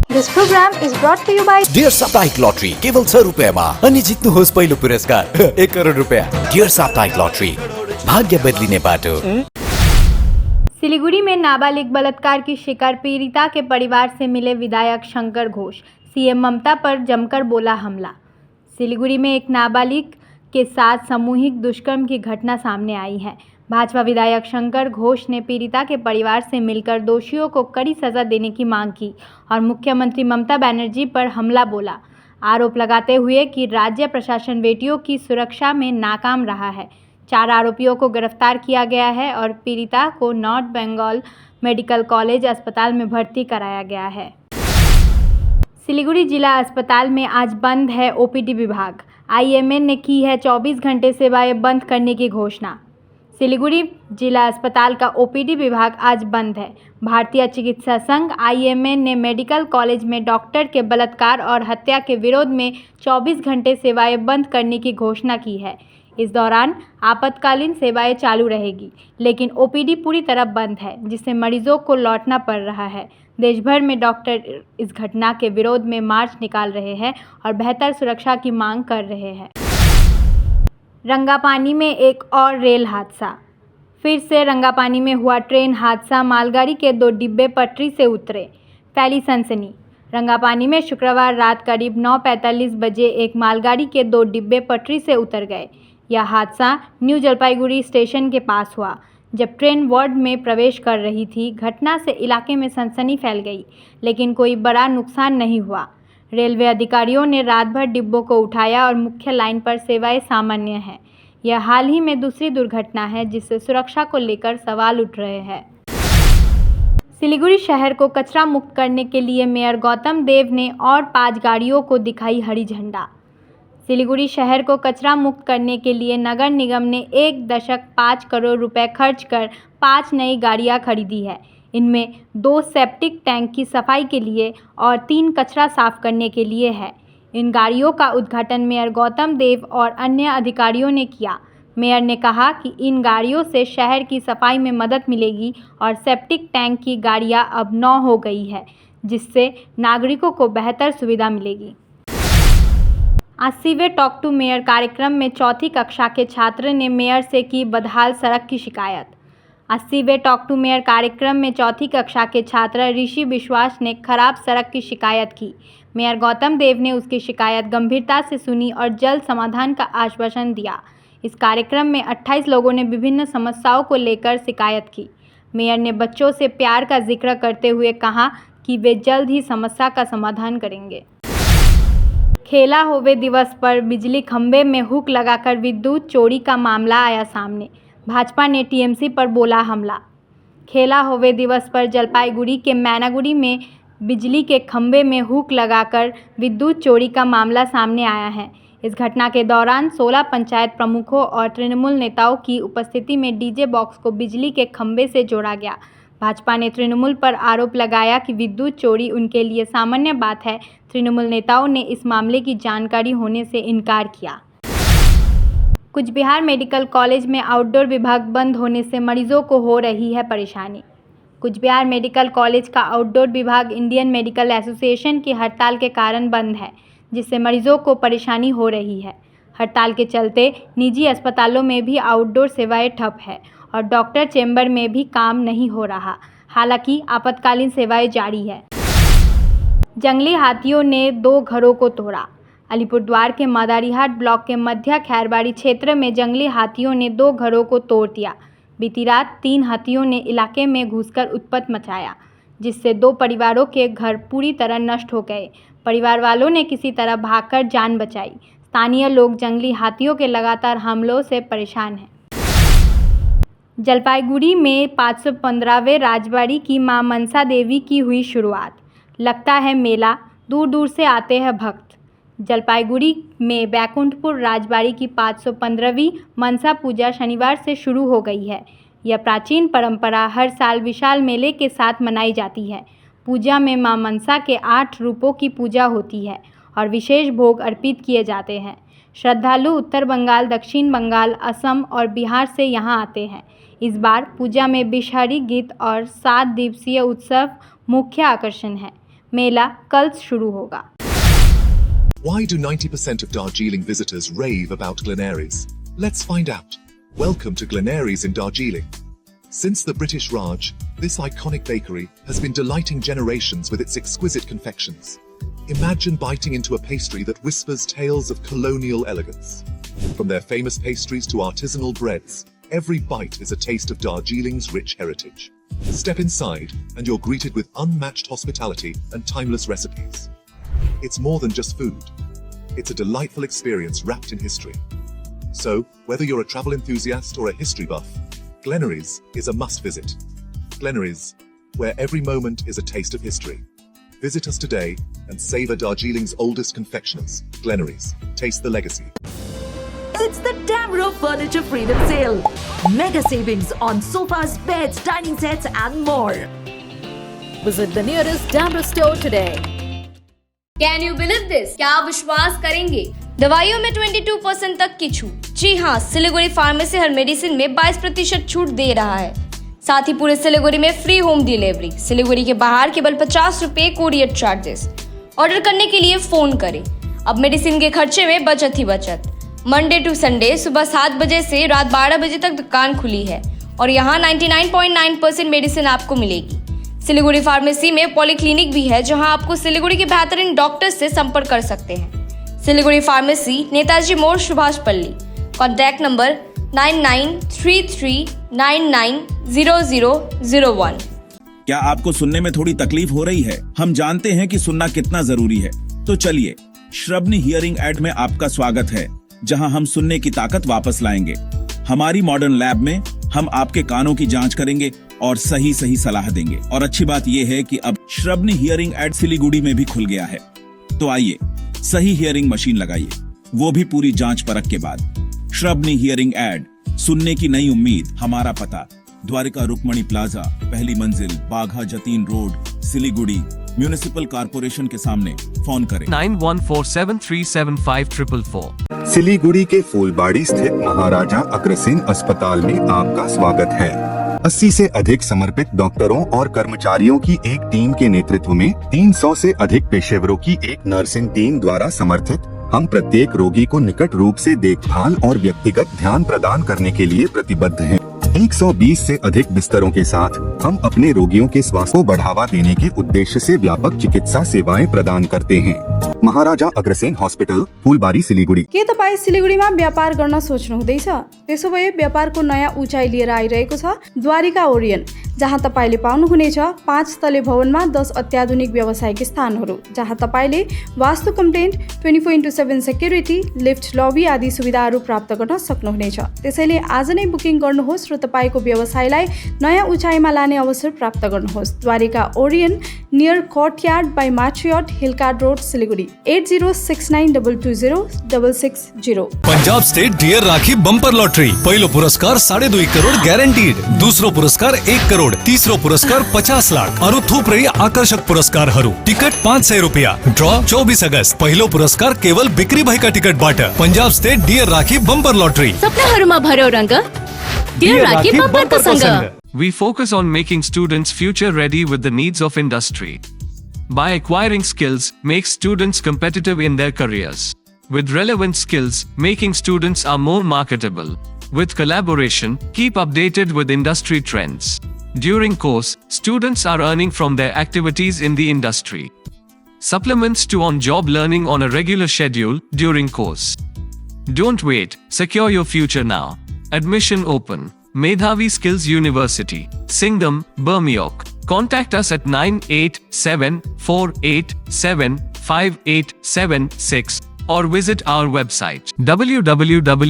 This program is brought to you by dear साप्ताहिक lottery केवल 100 रुपियाँमा अनि जित्नुहोस् पहिलो पुरस्कार 1 करोड रुपियाँ। डियर साप्ताहिक लॉटरी, भाग्य बदलिने बाटो। सिलीगुड़ी में नाबालिग बलात्कार की शिकार पीड़िता के परिवार से मिले विधायक शंकर घोष, सीएम ममता पर जमकर बोला हमला। सिलीगुड़ी में एक नाबालिग के साथ सामूहिक दुष्कर्म की घटना सामने आई है। भाजपा विधायक शंकर घोष ने पीड़िता के परिवार से मिलकर दोषियों को कड़ी सजा देने की मांग की और मुख्यमंत्री ममता बनर्जी पर हमला बोला, आरोप लगाते हुए कि राज्य प्रशासन बेटियों की सुरक्षा में नाकाम रहा है। 4 आरोपियों को गिरफ्तार किया गया है और पीड़िता को नॉर्थ बंगाल मेडिकल कॉलेज अस्पताल में भर्ती कराया गया है। सिलीगुड़ी जिला अस्पताल में आज बंद है ओपीडी विभाग। आईएमए ने की है 24 घंटे सेवाएं बंद करने की घोषणा। सिलीगुड़ी जिला अस्पताल का ओपीडी विभाग आज बंद है। भारतीय चिकित्सा संघ आईएमए ने मेडिकल कॉलेज में डॉक्टर के बलात्कार और हत्या के विरोध में 24 घंटे सेवाएं बंद करने की घोषणा की है। इस दौरान आपातकालीन सेवाएं चालू रहेगी, लेकिन ओपीडी पूरी तरह बंद है, जिससे मरीजों को लौटना पड़ रहा है। देश भर में डॉक्टर इस घटना के विरोध में मार्च निकाल रहे हैं और बेहतर सुरक्षा की मांग कर रहे हैं। रंगापानी में एक और रेल हादसा। फिर से रंगापानी में हुआ ट्रेन हादसा। मालगाड़ी के 2 डिब्बे पटरी से उतरे, फैली सनसनी। रंगापानी में शुक्रवार रात करीब 9:45 बजे एक मालगाड़ी के 2 डिब्बे पटरी से उतर गए। यह हादसा न्यू जलपाईगुड़ी स्टेशन के पास हुआ, जब ट्रेन वार्ड में प्रवेश कर रही थी। घटना से इलाके में सनसनी फैल गई, लेकिन कोई बड़ा नुकसान नहीं हुआ। रेलवे अधिकारियों ने रात भर डिब्बों को उठाया और मुख्य लाइन पर सेवाएं सामान्य हैं। यह हाल ही में दूसरी दुर्घटना है, जिससे सुरक्षा को लेकर सवाल उठ रहे हैं। सिलीगुड़ी शहर को कचरा मुक्त करने के लिए मेयर गौतम देव ने और 5 गाड़ियों को दिखाई हरी झंडा। सिलीगुड़ी शहर को कचरा मुक्त करने के लिए नगर निगम ने 1.5 करोड़ रुपए खर्च कर 5 नई गाड़ियां खरीदी है। इनमें 2 सेप्टिक टैंक की सफाई के लिए और 3 कचरा साफ करने के लिए है। इन गाड़ियों का उद्घाटन मेयर गौतम देव और अन्य अधिकारियों ने किया। मेयर ने कहा कि इन गाड़ियों से शहर की सफाई में मदद मिलेगी और सेप्टिक टैंक की गाड़ियां अब 9 हो गई है, जिससे नागरिकों को बेहतर सुविधा मिलेगी। 80वें टॉक टू मेयर कार्यक्रम में 4ठी कक्षा के छात्र ने मेयर से की बदहाल सड़क की शिकायत। 80वें टॉक टू मेयर कार्यक्रम में 4ठी कक्षा के छात्र ऋषि विश्वास ने खराब सड़क की शिकायत की। मेयर गौतम देव ने उसकी शिकायत गंभीरता से सुनी और जल्द समाधान का आश्वासन दिया। इस कार्यक्रम में 28 लोगों ने विभिन्न समस्याओं को लेकर शिकायत की। मेयर ने बच्चों से प्यार का जिक्र करते हुए कहा कि वे जल्द ही समस्या का समाधान करेंगे। खेला होवे दिवस पर बिजली खंभे में हुक लगाकर विद्युत चोरी का मामला आया सामने। भाजपा ने टीएमसी पर बोला हमला। खेला होवे दिवस पर जलपाईगुड़ी के मैनागुड़ी में बिजली के खंभे में हुक लगाकर विद्युत चोरी का मामला सामने आया है। इस घटना के दौरान 16 पंचायत प्रमुखों और तृणमूल नेताओं की उपस्थिति में डीजे बॉक्स को बिजली के खंभे से जोड़ा गया। भाजपा ने तृणमूल पर आरोप लगाया कि विद्युत चोरी उनके लिए सामान्य बात है। तृणमूल नेताओं ने इस मामले की जानकारी होने से इनकार किया। कुछ बिहार मेडिकल कॉलेज में आउटडोर विभाग बंद होने से मरीजों को हो रही है परेशानी। कुछ बिहार मेडिकल कॉलेज का आउटडोर विभाग इंडियन मेडिकल एसोसिएशन की हड़ताल के कारण बंद है, जिससे मरीजों को परेशानी हो रही है। हड़ताल के चलते निजी अस्पतालों में भी आउटडोर सेवाएं ठप है और डॉक्टर चैम्बर में भी काम नहीं हो रहा। हालांकि आपातकालीन सेवाएं जारी है। जंगली हाथियों ने 2 घरों को तोड़ा। अलीपुरद्वार के मादारीहाट ब्लॉक के मध्य खैरबाड़ी क्षेत्र में जंगली हाथियों ने 2 घरों को तोड़ दिया। बीती रात 3 हाथियों ने इलाके में घुसकर उत्पात मचाया, जिससे 2 परिवारों के घर पूरी तरह नष्ट हो गए। परिवार वालों ने किसी तरह भागकर जान बचाई। स्थानीय लोग जंगली हाथियों के लगातार हमलों से परेशान हैं। जलपाईगुड़ी में 515वें राजबाड़ी की मां मनसा देवी की हुई शुरुआत। लगता है मेला, दूर दूर से आते हैं भक्त। जलपाईगुड़ी में बैकुंठपुर राजबाड़ी की 515वीं मनसा पूजा शनिवार से शुरू हो गई है। यह प्राचीन परंपरा हर साल विशाल मेले के साथ मनाई जाती है। पूजा में मां मनसा के 8 रूपों की पूजा होती है और विशेष भोग अर्पित किए जाते हैं। श्रद्धालु उत्तर बंगाल, दक्षिण बंगाल, असम और बिहार से यहां आते हैं। इस बार पूजा में बिशहरी गीत और 7 दिवसीय उत्सव मुख्य आकर्षण है। मेला कल शुरू होगा। Why do 90% of Darjeeling visitors rave about Glenaries? Let's find out. Welcome to Glenaries in Darjeeling. Since the British Raj, this iconic bakery has been delighting generations with its exquisite confections. Imagine biting into a pastry that whispers tales of colonial elegance. From their famous pastries to artisanal breads, every bite is a taste of Darjeeling's rich heritage. Step inside and you're greeted with unmatched hospitality and timeless recipes. It's more than just food. It's a delightful experience wrapped in history. So, whether you're a travel enthusiast or a history buff, Glenaries is a must visit. Glenaries, where every moment is a taste of history. Visit us today and savor Darjeeling's oldest confectioners. Glenaries, taste the legacy. It's the Damro Furniture Freedom Sale. Mega savings on sofas, beds, dining sets and more. Visit the nearest Damro store today. Can you believe this? क्या आप विश्वास करेंगे? दवाइयों में 22% तक की छूट। जी हाँ, सिलीगुड़ी फार्मेसी हर मेडिसिन में 22% छूट दे रहा है। साथ ही पूरे सिलीगुड़ी में फ्री होम डिलीवरी। सिलीगुड़ी के बाहर केवल 50 रुपए कोरियर चार्जेस। ऑर्डर करने के लिए फोन करें। अब मेडिसिन के खर्चे में बचत ही बचत। मंडे टू संडे सुबह 7 बजे से रात 12 बजे तक दुकान खुली है और यहाँ 99.9% मेडिसिन आपको मिलेगी। सिलीगुड़ी फार्मेसी में पॉलीक्लिनिक भी है जहां आपको सिलीगुड़ी के बेहतरीन डॉक्टर से संपर्क कर सकते हैं। सिलीगुड़ी फार्मेसी, नेताजी मोड़, सुभाष पल्ली। Contact number 9933990001। क्या आपको सुनने में थोड़ी तकलीफ हो रही है? हम जानते हैं कि सुनना कितना जरूरी है, तो चलिए श्रवणी हियरिंग एड में आपका स्वागत है, जहां हम सुनने की ताकत वापस लाएंगे। हमारी मॉडर्न लैब में हम आपके कानों की जांच करेंगे और सही सलाह देंगे। और अच्छी बात यह है कि अब श्रवणी हियरिंग एड सिलीगुड़ी में भी खुल गया है। तो आइए सही हियरिंग मशीन लगाइए, वो भी पूरी जांच परख के बाद। श्रवणी हियरिंग एड, सुनने की नई उम्मीद। हमारा पता द्वारिका रुक्मणी प्लाजा, पहली मंजिल, Bagha Jatin road, Siliguri, municipal corporation के सामने। फोन करें 9147375444। सिलीगुड़ी के फूलबाड़ी स्थित महाराजा अग्रसेन अस्पताल में आपका स्वागत है। 80 से अधिक समर्पित डॉक्टरों और कर्मचारियों की एक टीम के नेतृत्व में 300 से अधिक पेशेवरों की एक नर्सिंग टीम द्वारा समर्थित हम प्रत्येक रोगी को निकट रूप से देखभाल और व्यक्तिगत ध्यान प्रदान करने के लिए प्रतिबद्ध हैं। 120 से अधिक बिस्तरों के साथ हम अपने रोगियों के स्वास्थ्य को बढ़ावा देने के उद्देश्य से व्यापक चिकित्सा सेवाएं प्रदान करते हैं। महाराजा अग्रसेन हॉस्पिटल, फूलबारी, सिलीगुड़ी। के तपाईँ सिलीगुडीमा व्यापार गर्न सोच्नुहुँदैछ? त्यसो भए व्यापारको नयाँ उचाइ लिएर आइरहेको छ द्वारिका ओरियन, जहाँ तपाईले पाउनुहुनेछ 5 तले भवनमा 10 अत्याधुनिक व्यावसायिक स्थानहरू, जहाँ तपाईले वास्तु कम्प्लेन्ट, 24/7 सेक्युरिटी, लिफ्ट, लबी आदि सुविधाहरू प्राप्त गर्न सक्नुहुनेछ। त्यसैले आज नै बुकिङ गर्नुहोस् र तपाईको व्यवसायलाई नयाँ उचाइमा लाने अवसर प्राप्त गर्नुहोस्। Dwarika Orion, near courtyard by Marriott, Hillcart road, Siliguri. 8069220660। Punjab state dear Rakhi bumper lottery. पहिलो पुरस्कार 2.5 करोड ग्यारेन्टीड, दोस्रो पुरस्कार 1 करोड, तेस्रो पुरस्कार 50 लाख, अरु थुप्रै आकर्षक पुरस्कारहरू। टिकट 500 रुपियाँ। ड्र 24 अगस्त। पहिलो पुरस्कार केवल बिक्री भएका टिकटबाट। Punjab state dear Rakhi bumper lottery. सपनाहरूमा भर्यो रंग, डियर राखी बम्परको सँग। We focus on making students future ready with the needs of industry. By acquiring skills, make students competitive in their careers. With relevant skills, making students are more marketable. With collaboration, keep updated with industry trends. During course, students are earning from their activities in the industry. Supplements to on-job learning on a regular schedule during course. Don't wait, secure your future now. Admission open. Medhavi Skills University, Singham, Bermioc. Contact us at 9874875876 or visit our website www.msu.edu.in.